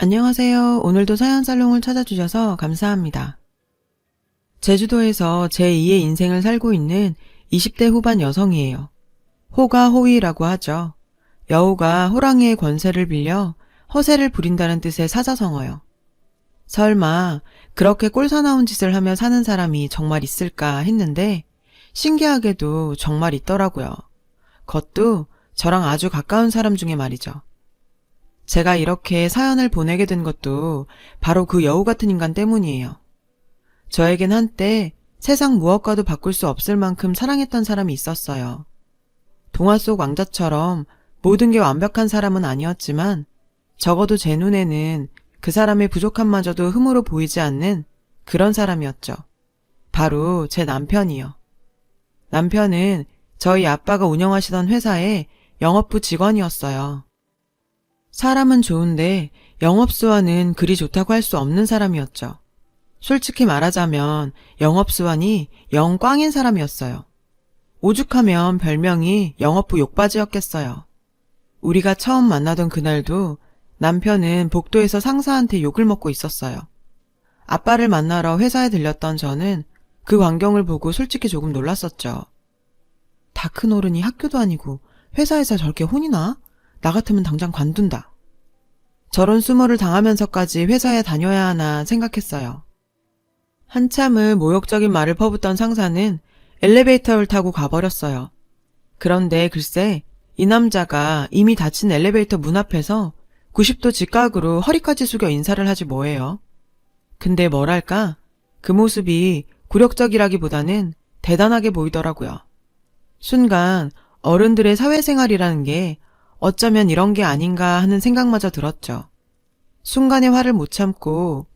안녕하세요. 오늘도 사연살롱을 찾아주셔서 감사합니다. 제주도에서 제2의 인생을 살고 있는 20대 후반 여성이에요. 호가 호위라고 하죠. 여우가 호랑이의 권세를 빌려 허세를 부린다는 뜻의 사자성어요. 설마 그렇게 꼴사나운 짓을 하며 사는 사람이 정말 있을까 했는데 신기하게도 정말 있더라고요. 그것도 저랑 아주 가까운 사람 중에 말이죠. 제가 이렇게 사연을 보내게 된 것도 바로 그 여우 같은 인간 때문이에요. 저에겐 한때 세상 무엇과도 바꿀 수 없을 만큼 사랑했던 사람이 있었어요. 동화 속 왕자처럼 모든 게 완벽한 사람은 아니었지만 적어도 제 눈에는 그 사람의 부족함마저도 흠으로 보이지 않는 그런 사람이었죠. 바로 제 남편이요. 남편은 저희 아빠가 운영하시던 회사의 영업부 직원이었어요. 사람은 좋은데 영업수완은 그리 좋다고 할 수 없는 사람이었죠. 솔직히 말하자면 영업수완이 영 꽝인 사람이었어요. 오죽하면 별명이 영업부 욕바지였겠어요. 우리가 처음 만나던 그날도 남편은 복도에서 상사한테 욕을 먹고 있었어요. 아빠를 만나러 회사에 들렸던 저는 그 광경을 보고 솔직히 조금 놀랐었죠. 다 큰 어른이 학교도 아니고 회사에서 저렇게 혼이나? 나 같으면 당장 관둔다. 저런 수모를 당하면서까지 회사에 다녀야 하나 생각했어요. 한참을 모욕적인 말을 퍼붓던 상사는 엘리베이터를 타고 가버렸어요. 그런데 글쎄 이 남자가 이미 닫힌 엘리베이터 문 앞에서 90도 직각으로 허리까지 숙여 인사를 하지 뭐예요. 근데 뭐랄까 그 모습이 굴욕적이라기보다는 대단하게 보이더라고요. 순간 어른들의 사회생활이라는 게 어쩌면 이런 게 아닌가 하는 생각마저 들었죠. 순간의 화를 못 참고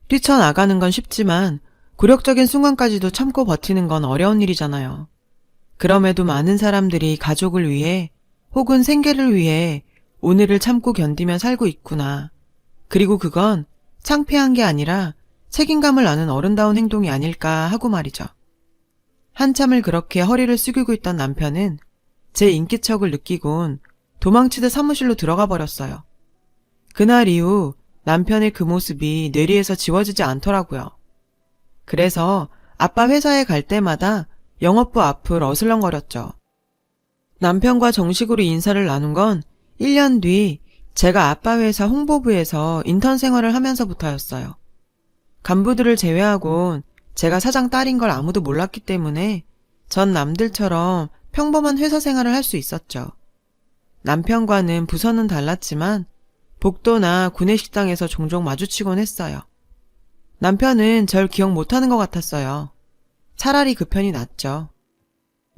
뛰쳐나가는 건 쉽지만 굴욕적인 순간까지도 참고 버티는 건 어려운 일이잖아요. 그럼에도 많은 사람들이 가족을 위해 혹은 생계를 위해 오늘을 참고 견디며 살고 있구나. 그리고 그건 창피한 게 아니라 책임감을 아는 어른다운 행동이 아닐까 하고 말이죠. 한참을 그렇게 허리를 숙이고 있던 남편은 제 인기척을 느끼곤 도망치듯 사무실로 들어가 버렸어요. 그날 이후 남편의 그 모습이 뇌리에서 지워지지 않더라고요. 그래서 아빠 회사에 갈 때마다 영업부 앞을 어슬렁거렸죠. 남편과 정식으로 인사를 나눈 건 1년 뒤 제가 아빠 회사 홍보부에서 인턴 생활을 하면서부터였어요. 간부들을 제외하곤 제가 사장 딸인 걸 아무도 몰랐기 때문에 전 남들처럼 평범한 회사 생활을 할 수 있었죠. 남편과는 부서는 달랐지만 복도나 구내식당에서 종종 마주치곤 했어요. 남편은 절 기억 못하는 것 같았어요. 차라리 그 편이 낫죠.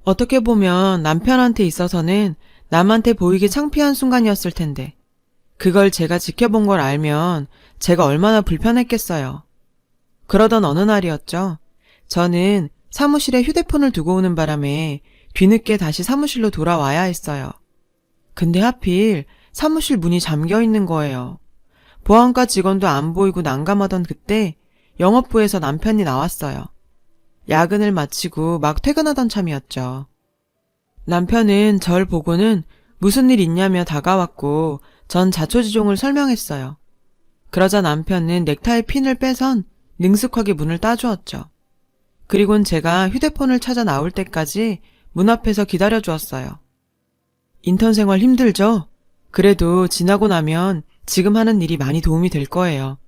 어떻게 보면 남편한테 있어서는 남한테 보이기 창피한 순간이었을 텐데 그걸 제가 지켜본 걸 알면 제가 얼마나 불편했겠어요. 그러던 어느 날이었죠. 저는 사무실에 휴대폰을 두고 오는 바람에 뒤늦게 다시 사무실로 돌아와야 했어요. 근데 하필 사무실 문이 잠겨 있는 거예요. 보안과 직원도 안 보이고 난감하던 그때 영업부에서 남편이 나왔어요. 야근을 마치고 막 퇴근하던 참이었죠. 남편은 절 보고는 무슨 일 있냐며 다가왔고 전 자초지종을 설명했어요. 그러자 남편은 넥타이 핀을 빼선 능숙하게 문을 따주었죠. 그리곤 제가 휴대폰을 찾아 나올 때까지 문 앞에서 기다려주었어요. 인턴 생활 힘들죠? 그래도 지나고 나면 지금 하는 일이 많이 도움이 될 거예요.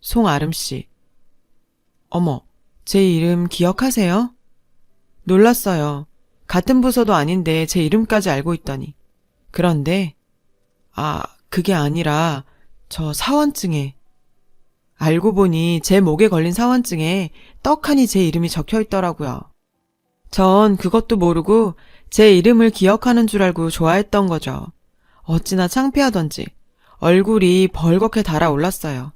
송아름씨. 어머, 제 이름 기억하세요? 놀랐어요. 같은 부서도 아닌데 제 이름까지 알고 있다니. 그런데 그게 아니라 저 사원증에 알고 보니 제 목에 걸린 사원증에 떡하니 제 이름이 적혀 있더라고요. 전 그것도 모르고 제 이름을 기억하는 줄 알고 좋아했던 거죠. 어찌나 창피하던지 얼굴이 벌겋게 달아올랐어요.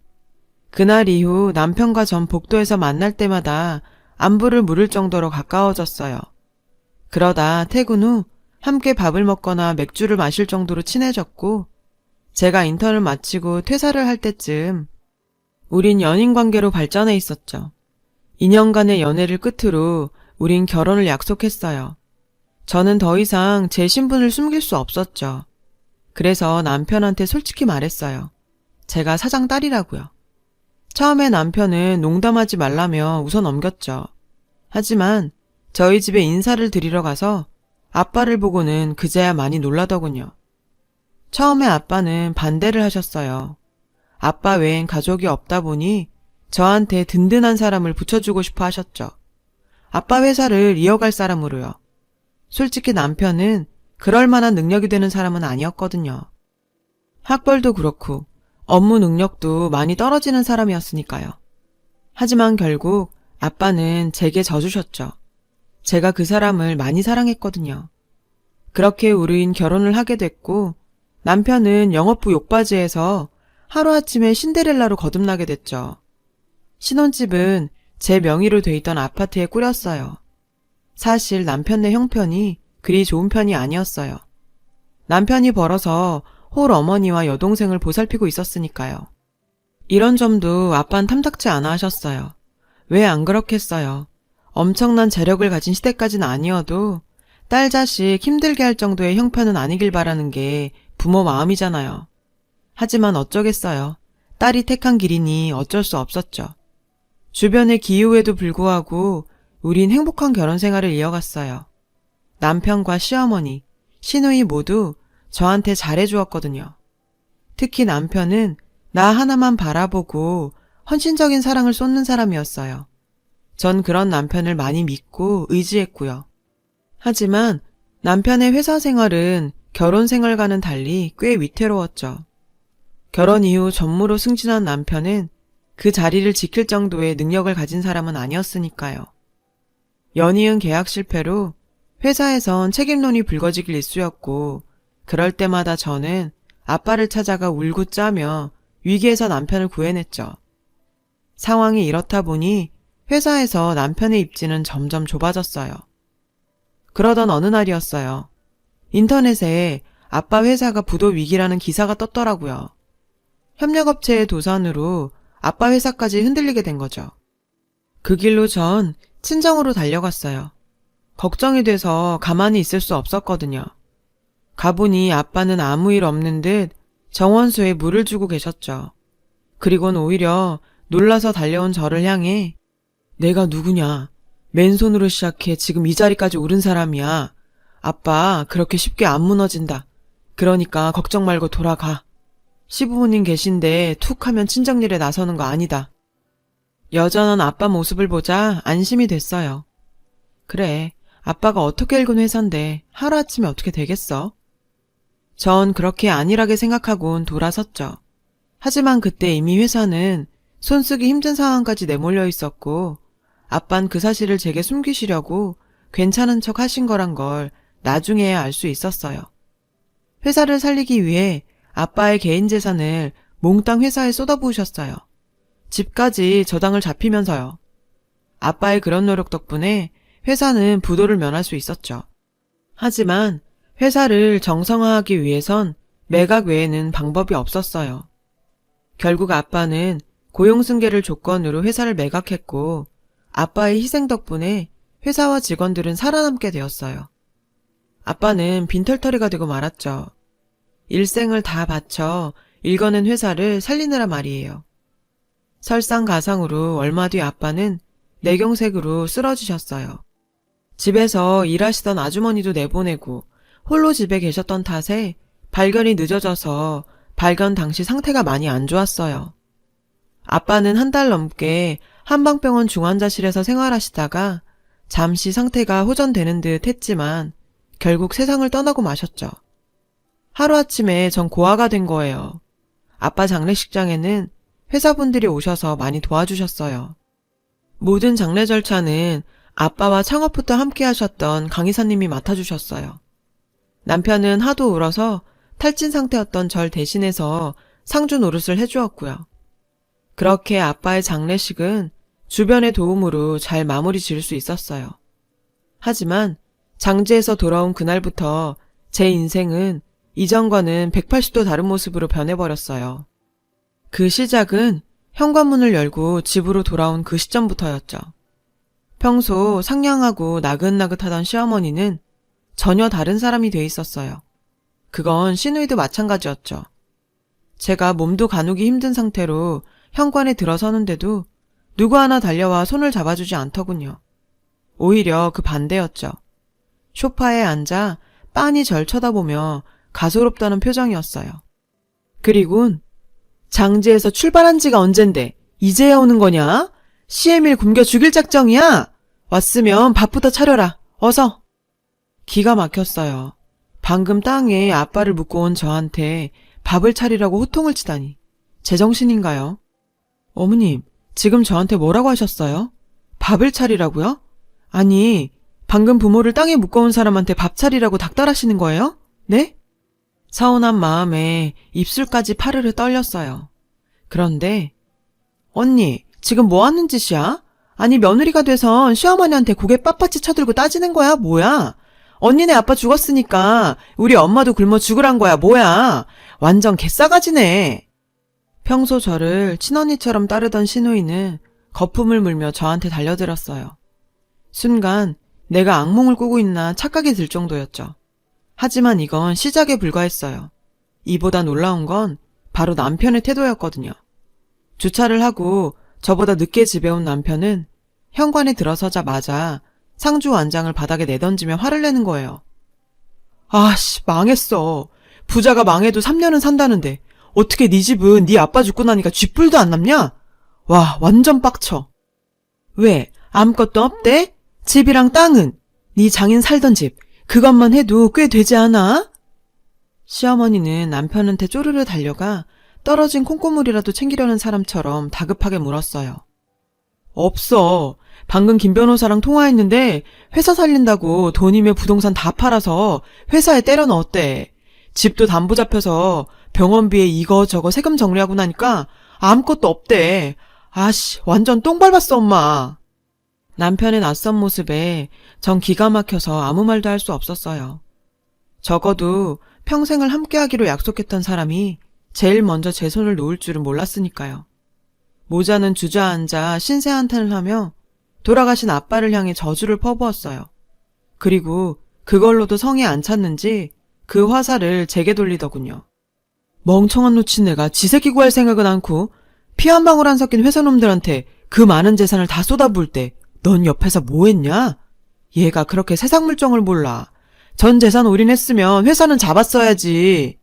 그날 이후 남편과 전 복도에서 만날 때마다 안부를 물을 정도로 가까워졌어요. 그러다 퇴근 후 함께 밥을 먹거나 맥주를 마실 정도로 친해졌고 제가 인턴을 마치고 퇴사를 할 때쯤 우린 연인 관계로 발전해 있었죠. 2년간의 연애를 끝으로 우린 결혼을 약속했어요. 저는 더 이상 제 신분을 숨길 수 없었죠. 그래서 남편한테 솔직히 말했어요. 제가 사장 딸이라고요. 처음에 남편은 농담하지 말라며 웃어 넘겼죠. 하지만 저희 집에 인사를 드리러 가서 아빠를 보고는 그제야 많이 놀라더군요. 처음에 아빠는 반대를 하셨어요. 아빠 외엔 가족이 없다 보니 저한테 든든한 사람을 붙여주고 싶어 하셨죠. 아빠 회사를 이어갈 사람으로요. 솔직히 남편은 그럴 만한 능력이 되는 사람은 아니었거든요. 학벌도 그렇고 업무 능력도 많이 떨어지는 사람이었으니까요. 하지만 결국 아빠는 제게 져주셨죠. 제가 그 사람을 많이 사랑했거든요. 그렇게 우린 결혼을 하게 됐고 남편은 영업부 욕바지에서 하루아침에 신데렐라로 거듭나게 됐죠. 신혼집은 제 명의로 돼 있던 아파트에 꾸렸어요. 사실 남편네 형편이 그리 좋은 편이 아니었어요. 남편이 벌어서 홀 어머니와 여동생을 보살피고 있었으니까요. 이런 점도 아빠는 탐탁지 않아 하셨어요. 왜 안 그렇겠어요. 엄청난 재력을 가진 시대까지는 아니어도 딸 자식 힘들게 할 정도의 형편은 아니길 바라는 게 부모 마음이잖아요. 하지만 어쩌겠어요. 딸이 택한 길이니 어쩔 수 없었죠. 주변의 기우에도 불구하고 우린 행복한 결혼 생활을 이어갔어요. 남편과 시어머니, 시누이 모두 저한테 잘해주었거든요. 특히 남편은 나 하나만 바라보고 헌신적인 사랑을 쏟는 사람이었어요. 전 그런 남편을 많이 믿고 의지했고요. 하지만 남편의 회사 생활은 결혼 생활과는 달리 꽤 위태로웠죠. 결혼 이후 전무로 승진한 남편은 그 자리를 지킬 정도의 능력을 가진 사람은 아니었으니까요. 연이은 계약 실패로 회사에선 책임론이 불거지길 일쑤였고 그럴 때마다 저는 아빠를 찾아가 울고 짜며 위기에서 남편을 구해냈죠. 상황이 이렇다 보니 회사에서 남편의 입지는 점점 좁아졌어요. 그러던 어느 날이었어요. 인터넷에 아빠 회사가 부도 위기라는 기사가 떴더라고요. 협력업체의 도산으로 아빠 회사까지 흔들리게 된 거죠. 그 길로 전 친정으로 달려갔어요. 걱정이 돼서 가만히 있을 수 없었거든요. 가보니 아빠는 아무 일 없는 듯 정원수에 물을 주고 계셨죠. 그리곤 오히려 놀라서 달려온 저를 향해 내가 누구냐? 맨손으로 시작해 지금 이 자리까지 오른 사람이야. 아빠 그렇게 쉽게 안 무너진다. 그러니까 걱정 말고 돌아가. 시부모님 계신데 툭 하면 친정일에 나서는 거 아니다. 여전한 아빠 모습을 보자 안심이 됐어요. 그래, 아빠가 어떻게 읽은 회사인데 하루아침에 어떻게 되겠어? 전 그렇게 안일하게 생각하곤 돌아섰죠. 하지만 그때 이미 회사는 손쓰기 힘든 상황까지 내몰려 있었고 아빤 그 사실을 제게 숨기시려고 괜찮은 척 하신 거란 걸 나중에야 알 수 있었어요. 회사를 살리기 위해 아빠의 개인 재산을 몽땅 회사에 쏟아부으셨어요. 집까지 저당을 잡히면서요. 아빠의 그런 노력 덕분에 회사는 부도를 면할 수 있었죠. 하지만 회사를 정상화하기 위해선 매각 외에는 방법이 없었어요. 결국 아빠는 고용승계를 조건으로 회사를 매각했고 아빠의 희생 덕분에 회사와 직원들은 살아남게 되었어요. 아빠는 빈털터리가 되고 말았죠. 일생을 다 바쳐 일궈낸 회사를 살리느라 말이에요. 설상가상으로 얼마 뒤 아빠는 뇌경색으로 쓰러지셨어요. 집에서 일하시던 아주머니도 내보내고 홀로 집에 계셨던 탓에 발견이 늦어져서 발견 당시 상태가 많이 안 좋았어요. 아빠는 한 달 넘게 한방병원 중환자실에서 생활하시다가 잠시 상태가 호전되는 듯 했지만 결국 세상을 떠나고 마셨죠. 하루아침에 전 고아가 된 거예요. 아빠 장례식장에는 회사분들이 오셔서 많이 도와주셨어요. 모든 장례 절차는 아빠와 창업부터 함께 하셨던 강 이사님이 맡아주셨어요. 남편은 하도 울어서 탈진 상태였던 절 대신해서 상주 노릇을 해주었고요. 그렇게 아빠의 장례식은 주변의 도움으로 잘 마무리 지을 수 있었어요. 하지만 장지에서 돌아온 그날부터 제 인생은 이전과는 180도 다른 모습으로 변해버렸어요. 그 시작은 현관문을 열고 집으로 돌아온 그 시점부터였죠. 평소 상냥하고 나긋나긋하던 시어머니는 전혀 다른 사람이 돼 있었어요. 그건 시누이도 마찬가지였죠. 제가 몸도 가누기 힘든 상태로 현관에 들어서는데도 누구 하나 달려와 손을 잡아주지 않더군요. 오히려 그 반대였죠. 소파에 앉아 빤히 절 쳐다보며 가소롭다는 표정이었어요. 그리곤 장지에서 출발한 지가 언젠데 이제야 오는 거냐? CM일 굶겨 죽일 작정이야? 왔으면 밥부터 차려라. 어서. 기가 막혔어요. 방금 땅에 아빠를 묻고 온 저한테 밥을 차리라고 호통을 치다니. 제정신인가요? 어머님, 지금 저한테 뭐라고 하셨어요? 밥을 차리라고요? 아니, 방금 부모를 땅에 묶어온 사람한테 밥 차리라고 닥달하시는 거예요? 네? 서운한 마음에 입술까지 파르르 떨렸어요. 그런데 언니, 지금 뭐 하는 짓이야? 아니, 며느리가 돼선 시어머니한테 고개 빳빳이 쳐들고 따지는 거야? 뭐야? 언니네 아빠 죽었으니까 우리 엄마도 굶어 죽으란 거야? 뭐야? 완전 개싸가지네. 평소 저를 친언니처럼 따르던 시누이는 거품을 물며 저한테 달려들었어요. 순간 내가 악몽을 꾸고 있나 착각이 들 정도였죠. 하지만 이건 시작에 불과했어요. 이보다 놀라운 건 바로 남편의 태도였거든요. 주차를 하고 저보다 늦게 집에 온 남편은 현관에 들어서자마자 상주 완장을 바닥에 내던지며 화를 내는 거예요. 아씨, 망했어. 부자가 망해도 3년은 산다는데 어떻게 네 집은 네 아빠 죽고 나니까 쥐뿔도 안 남냐? 와, 완전 빡쳐. 왜? 아무것도 없대? 집이랑 땅은? 네 장인 살던 집, 그것만 해도 꽤 되지 않아? 시어머니는 남편한테 쪼르르 달려가 떨어진 콩고물이라도 챙기려는 사람처럼 다급하게 물었어요. 없어. 방금 김 변호사랑 통화했는데 회사 살린다고 돈이며 부동산 다 팔아서 회사에 때려 넣었대. 집도 담보 잡혀서 병원비에 이거저거 세금 정리하고 나니까 아무것도 없대. 아씨, 완전 똥 밟았어, 엄마. 남편의 낯선 모습에 전 기가 막혀서 아무 말도 할 수 없었어요. 적어도 평생을 함께하기로 약속했던 사람이 제일 먼저 제 손을 놓을 줄은 몰랐으니까요. 모자는 주저앉아 신세한탄을 하며 돌아가신 아빠를 향해 저주를 퍼부었어요. 그리고 그걸로도 성에 안 찼는지 그 화살을 제게 돌리더군요. 멍청한 놓친애가 지 새끼 구할 생각은 않고 피 한 방울 안 섞인 회사놈들한테 그 많은 재산을 다 쏟아부을 때 넌 옆에서 뭐 했냐? 얘가 그렇게 세상 물정을 몰라. 전 재산 올인했으면 회사는 잡았어야지.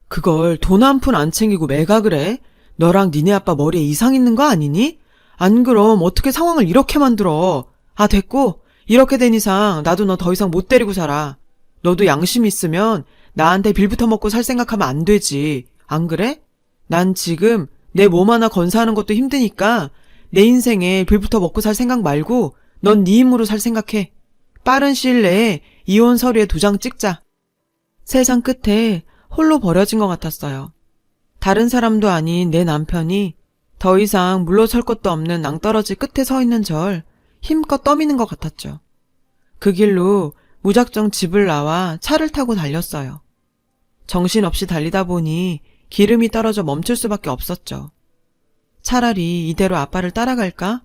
그걸 돈 한 푼 안 챙기고 매각을 해? 너랑 니네 아빠 머리에 이상 있는 거 아니니? 안 그럼 어떻게 상황을 이렇게 만들어? 아, 됐고. 이렇게 된 이상 나도 너 더 이상 못 데리고 살아. 너도 양심 있으면 나한테 빌부터 먹고 살 생각하면 안 되지. 안 그래? 난 지금 내 몸 하나 건사하는 것도 힘드니까 내 인생에 빌부터 먹고 살 생각 말고 넌 네 힘으로 살 생각해. 빠른 시일 내에 이혼 서류에 도장 찍자. 세상 끝에 홀로 버려진 것 같았어요. 다른 사람도 아닌 내 남편이 더 이상 물러설 것도 없는 낭떠러지 끝에 서 있는 절 힘껏 떠미는 것 같았죠. 그 길로 무작정 집을 나와 차를 타고 달렸어요. 정신없이 달리다 보니 기름이 떨어져 멈출 수밖에 없었죠. 차라리 이대로 아빠를 따라갈까?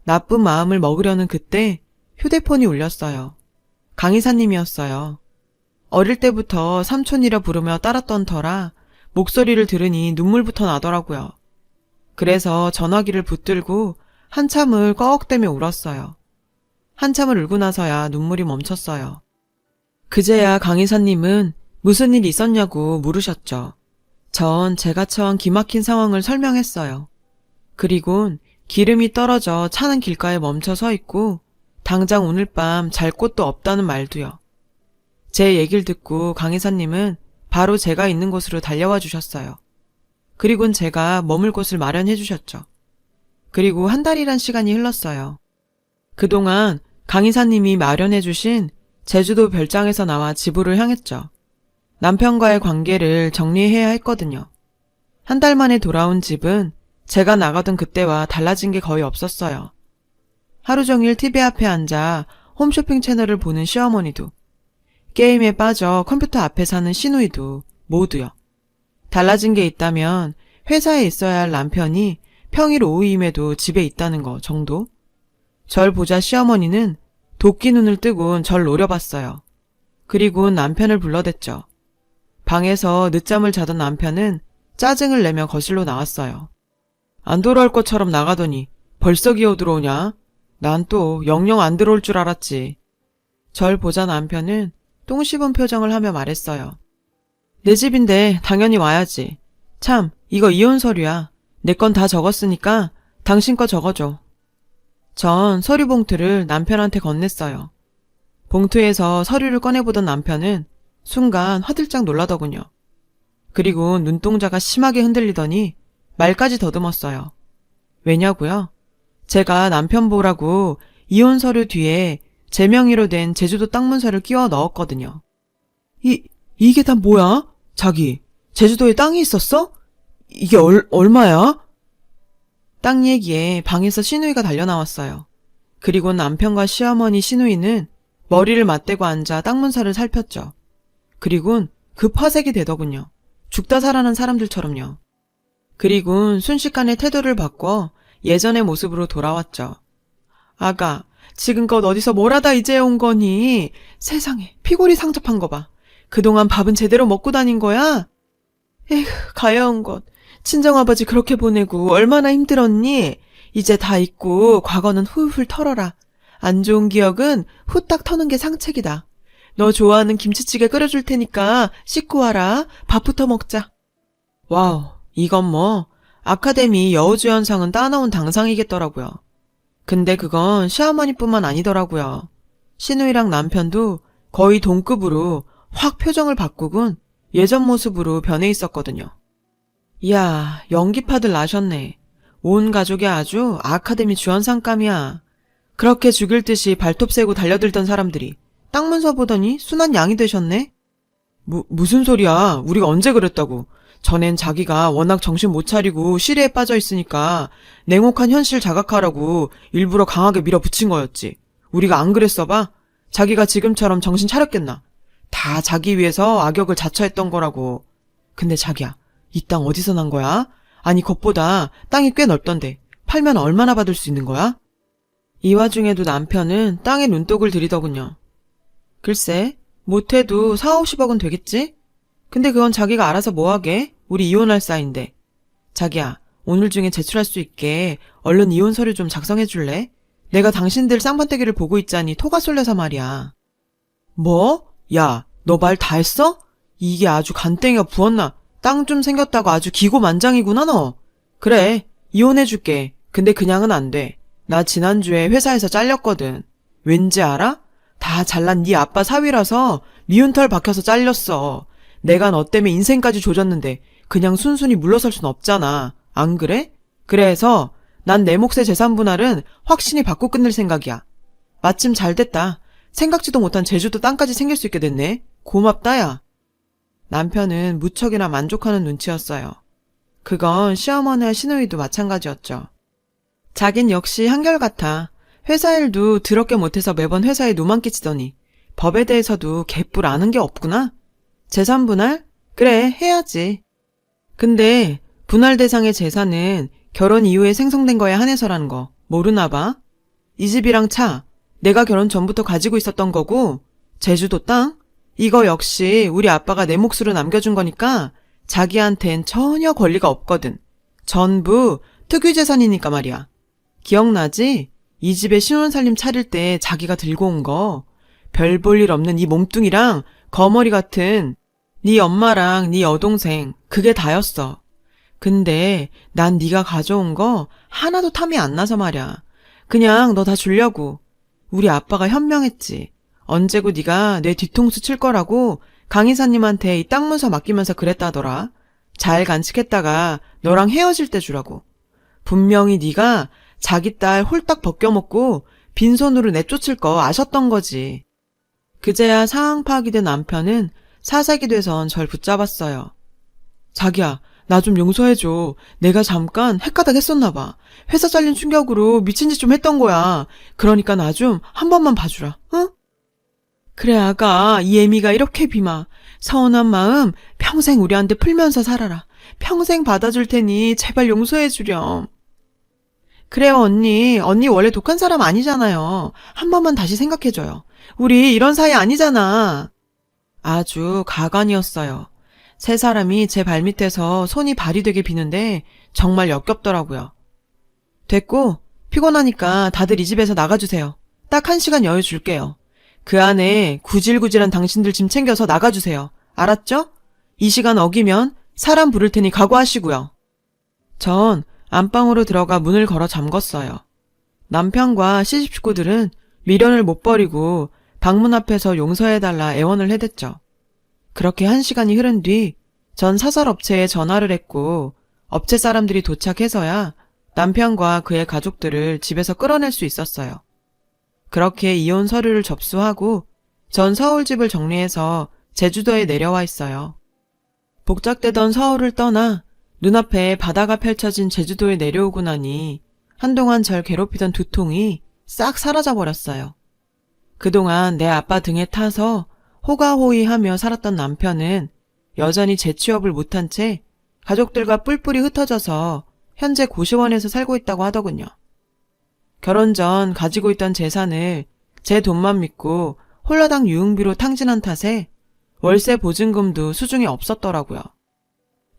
나쁜 마음을 먹으려는 그때 휴대폰이 울렸어요. 강 이사님이었어요. 어릴 때부터 삼촌이라 부르며 따랐던 터라 목소리를 들으니 눈물부터 나더라고요. 그래서 전화기를 붙들고 한참을 꺽대며 울었어요. 한참을 울고 나서야 눈물이 멈췄어요. 그제야 강 이사님은 무슨 일 있었냐고 물으셨죠. 전 제가 처한 기막힌 상황을 설명했어요. 그리곤 기름이 떨어져 차는 길가에 멈춰 서 있고 당장 오늘 밤 잘 곳도 없다는 말도요. 제 얘기를 듣고 강 이사님은 바로 제가 있는 곳으로 달려와 주셨어요. 그리곤 제가 머물 곳을 마련해 주셨죠. 그리고 한 달이란 시간이 흘렀어요. 그동안 강 이사님이 마련해 주신 제주도 별장에서 나와 집으로 향했죠. 남편과의 관계를 정리해야 했거든요. 한 달 만에 돌아온 집은 제가 나가던 그때와 달라진 게 거의 없었어요. 하루 종일 TV 앞에 앉아 홈쇼핑 채널을 보는 시어머니도, 게임에 빠져 컴퓨터 앞에 사는 시누이도 모두요. 달라진 게 있다면 회사에 있어야 할 남편이 평일 오후임에도 집에 있다는 거 정도? 절 보자 시어머니는 도끼 눈을 뜨곤 절 노려봤어요. 그리고 남편을 불러댔죠. 방에서 늦잠을 자던 남편은 짜증을 내며 거실로 나왔어요. 안 돌아올 것처럼 나가더니 벌써 기어 들어오냐? 난 또 영영 안 들어올 줄 알았지. 절 보자 남편은 똥 씹은 표정을 하며 말했어요. 내 집인데 당연히 와야지. 참, 이거 이혼 서류야. 내 건 다 적었으니까 당신 거 적어줘. 전 서류 봉투를 남편한테 건넸어요. 봉투에서 서류를 꺼내보던 남편은 순간 화들짝 놀라더군요. 그리고 눈동자가 심하게 흔들리더니 말까지 더듬었어요. 왜냐고요? 제가 남편 보라고 이혼 서류 뒤에 제 명의로 된 제주도 땅 문서를 끼워 넣었거든요. 이게 다 뭐야? 자기, 제주도에 땅이 있었어? 이게 얼마야? 땅 얘기에 방에서 시누이가 달려나왔어요. 그리고 남편과 시어머니 시누이는 머리를 맞대고 앉아 땅 문서를 살폈죠. 그리곤 급 화색이 되더군요. 죽다 살아난 사람들처럼요. 그리곤 순식간에 태도를 바꿔 예전의 모습으로 돌아왔죠. 아가, 지금껏 어디서 뭘 하다 이제 온 거니? 세상에, 피골이 상접한 거 봐. 그동안 밥은 제대로 먹고 다닌 거야? 에휴, 가야 온 것. 친정아버지 그렇게 보내고 얼마나 힘들었니? 이제 다 잊고 과거는 훌훌 털어라. 안 좋은 기억은 후딱 터는 게 상책이다. 너 좋아하는 김치찌개 끓여줄 테니까 씻고 와라. 밥부터 먹자. 와우, 이건 뭐 아카데미 여우주연상은 따놓은 당상이겠더라고요. 근데 그건 시어머니뿐만 아니더라고요. 시누이랑 남편도 거의 동급으로 확 표정을 바꾸곤 예전 모습으로 변해 있었거든요. 이야, 연기파들 나셨네. 온 가족이 아주 아카데미 주연상감이야. 그렇게 죽일 듯이 발톱 세고 달려들던 사람들이 땅 문서 보더니 순한 양이 되셨네? 무슨 소리야. 우리가 언제 그랬다고. 전엔 자기가 워낙 정신 못 차리고 시리에 빠져 있으니까 냉혹한 현실 자각하라고 일부러 강하게 밀어붙인 거였지. 우리가 안 그랬어 봐? 자기가 지금처럼 정신 차렸겠나? 다 자기 위해서 악역을 자처했던 거라고. 근데 자기야, 이 땅 어디서 난 거야? 아니 겉보다 땅이 꽤 넓던데 팔면 얼마나 받을 수 있는 거야? 이 와중에도 남편은 땅에 눈독을 들이더군요. 글쎄, 못해도 40~50억은 되겠지? 근데 그건 자기가 알아서 뭐하게? 우리 이혼할 사이인데. 자기야, 오늘 중에 제출할 수 있게 얼른 이혼 서류 좀 작성해 줄래? 내가 당신들 쌍판떼기를 보고 있자니 토가 쏠려서 말이야. 뭐? 야, 너 말 다 했어? 이게 아주 간땡이가 부었나? 땅 좀 생겼다고 아주 기고만장이구나 너. 그래, 이혼해줄게. 근데 그냥은 안 돼. 나 지난주에 회사에서 잘렸거든. 왠지 알아? 다 잘난 네 아빠 사위라서 미운 털 박혀서 잘렸어. 내가 너 때문에 인생까지 조졌는데 그냥 순순히 물러설 순 없잖아. 안 그래? 그래서 난 내 몫의 재산 분할은 확신히 받고 끝낼 생각이야. 마침 잘 됐다. 생각지도 못한 제주도 땅까지 생길 수 있게 됐네. 고맙다 야. 남편은 무척이나 만족하는 눈치였어요. 그건 시어머니와 시누이도 마찬가지였죠. 자긴 역시 한결같아. 회사 일도 더럽게 못해서 매번 회사에 누만 끼치더니 법에 대해서도 개뿔 아는 게 없구나. 재산 분할? 그래, 해야지. 근데 분할 대상의 재산은 결혼 이후에 생성된 거에 한해서라는 거 모르나 봐? 이 집이랑 차, 내가 결혼 전부터 가지고 있었던 거고 제주도 땅? 이거 역시 우리 아빠가 내 몫으로 남겨준 거니까 자기한텐 전혀 권리가 없거든. 전부 특유재산이니까 말이야. 기억나지? 이 집에 신혼살림 차릴 때 자기가 들고 온 거. 별 볼 일 없는 이 몸뚱이랑 거머리 같은 네 엄마랑 네 여동생 그게 다였어. 근데 난 네가 가져온 거 하나도 탐이 안 나서 말이야. 그냥 너 다 주려고. 우리 아빠가 현명했지. 언제고 네가 내 뒤통수 칠 거라고 강 이사님한테 이 땅 문서 맡기면서 그랬다더라. 잘 간직했다가 너랑 헤어질 때 주라고. 분명히 네가 자기 딸 홀딱 벗겨먹고 빈손으로 내쫓을 거 아셨던 거지. 그제야 상황 파악이 된 남편은 사색이 돼선 절 붙잡았어요. 자기야, 나 좀 용서해줘. 내가 잠깐 헷가닥 했었나 봐. 회사 잘린 충격으로 미친 짓 좀 했던 거야. 그러니까 나 좀 한 번만 봐주라, 응? 그래 아가, 이 애미가 이렇게 비마. 서운한 마음 평생 우리한테 풀면서 살아라. 평생 받아줄 테니 제발 용서해주렴. 그래요 언니 원래 독한 사람 아니잖아요. 한 번만 다시 생각해줘요. 우리 이런 사이 아니잖아. 아주 가관이었어요. 세 사람이 제 발밑에서 손이 발이 되게 비는데 정말 역겹더라고요. 됐고, 피곤하니까 다들 이 집에서 나가주세요. 딱 1시간 여유 줄게요. 그 안에 구질구질한 당신들 짐 챙겨서 나가주세요. 알았죠? 이 시간 어기면 사람 부를 테니 각오하시고요. 전 안방으로 들어가 문을 걸어 잠궜어요. 남편과 시집 식구들은 미련을 못 버리고 방문 앞에서 용서해달라 애원을 해댔죠. 그렇게 1시간이 흐른 뒤 전 사설업체에 전화를 했고 업체 사람들이 도착해서야 남편과 그의 가족들을 집에서 끌어낼 수 있었어요. 그렇게 이혼 서류를 접수하고 전 서울집을 정리해서 제주도에 내려와 있어요. 복작되던 서울을 떠나 눈앞에 바다가 펼쳐진 제주도에 내려오고 나니 한동안 절 괴롭히던 두통이 싹 사라져버렸어요. 그동안 내 아빠 등에 타서 호가호위하며 살았던 남편은 여전히 재취업을 못한 채 가족들과 뿔뿔이 흩어져서 현재 고시원에서 살고 있다고 하더군요. 결혼 전 가지고 있던 재산을 제 돈만 믿고 홀라당 유흥비로 탕진한 탓에 월세 보증금도 수중에 없었더라고요.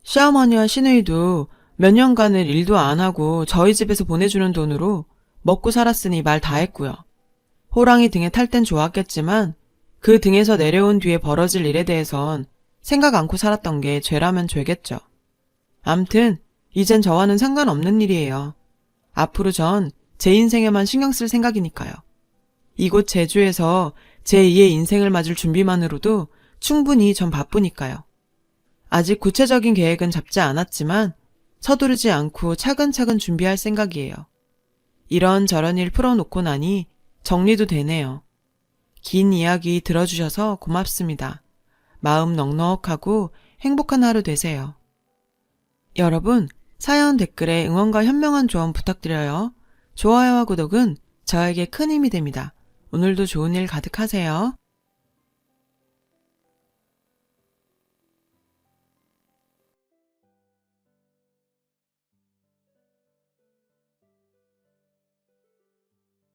시어머니와 시누이도 몇 년간을 일도 안 하고 저희 집에서 보내주는 돈으로 먹고 살았으니 말 다 했고요. 호랑이 등에 탈 땐 좋았겠지만 그 등에서 내려온 뒤에 벌어질 일에 대해선 생각 않고 살았던 게 죄라면 죄겠죠. 암튼 이젠 저와는 상관없는 일이에요. 앞으로 전 제 인생에만 신경 쓸 생각이니까요. 이곳 제주에서 제2의 인생을 맞을 준비만으로도 충분히 전 바쁘니까요. 아직 구체적인 계획은 잡지 않았지만 서두르지 않고 차근차근 준비할 생각이에요. 이런저런 일 풀어놓고 나니 정리도 되네요. 긴 이야기 들어주셔서 고맙습니다. 마음 넉넉하고 행복한 하루 되세요. 여러분, 사연 댓글에 응원과 현명한 조언 부탁드려요. 좋아요와 구독은 저에게 큰 힘이 됩니다. 오늘도 좋은 일 가득하세요.